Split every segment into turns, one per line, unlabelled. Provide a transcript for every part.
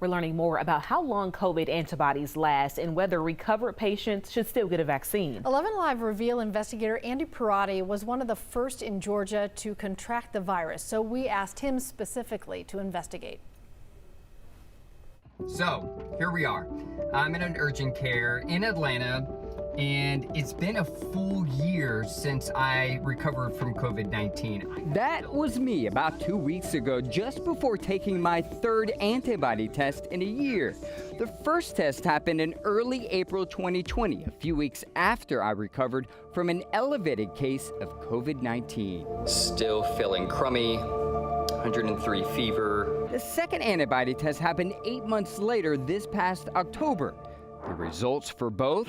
We're learning more about how long COVID antibodies last and whether recovered patients should still get a vaccine.
11 Alive reveal investigator Andy Pierrotti was one of the first in Georgia to contract the virus, so we asked him specifically to investigate.
So, here we are. I'm in an urgent care in Atlanta, and it's been a full year since I recovered from COVID-19.
That was me about 2 weeks ago, just before taking my third antibody test in a year. The first test happened in early April 2020, a few weeks after I recovered from an elevated case of COVID-19.
Still feeling crummy. 103 fever.
The second antibody test happened 8 months later this past October. The results for both,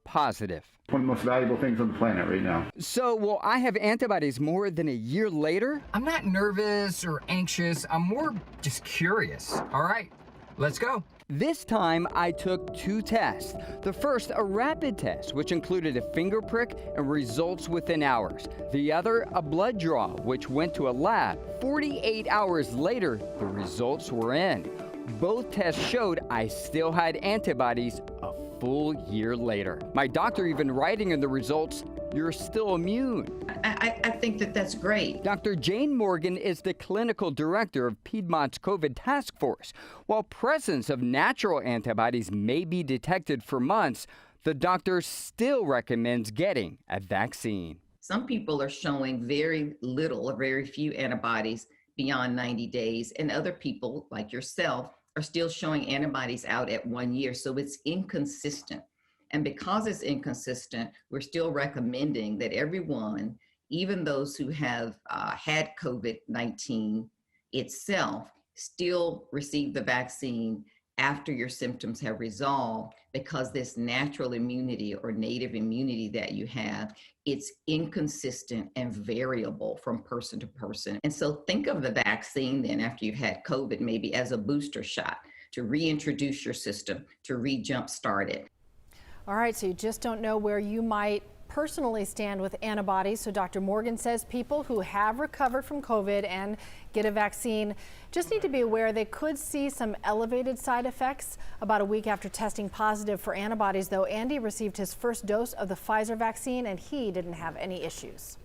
positive.
One of the most valuable things on the planet right now.
So will I have antibodies more than a year later?
I'm not nervous or anxious. I'm more just curious. All right, let's go.
This time I took two tests. The first, a rapid test, which included a finger prick and results within hours. The other, a blood draw, which went to a lab. 48 hours later, the results were in. Both tests showed I still had antibodies a full year later. My doctor even writing in the results, "You're still immune."
I think that that's great.
Dr. Jane Morgan is the clinical director of Piedmont's COVID task force. While presence of natural antibodies may be detected for months, the doctor still recommends getting a vaccine.
Some people are showing very little or very few antibodies beyond 90 days, and other people, like yourself, are still showing antibodies out at 1 year, so it's inconsistent. And because it's inconsistent, we're still recommending that everyone, even those who have had COVID-19 itself, still receive the vaccine after your symptoms have resolved, because this natural immunity or native immunity that you have, it's inconsistent and variable from person to person. And so think of the vaccine then after you've had COVID maybe as a booster shot to reintroduce your system, to re-jumpstart it.
All right, so you just don't know where you might personally stand with antibodies. So Dr. Morgan says people who have recovered from COVID and get a vaccine just need to be aware they could see some elevated side effects. About a week after testing positive for antibodies, though, Andy received his first dose of the Pfizer vaccine and he didn't have any issues.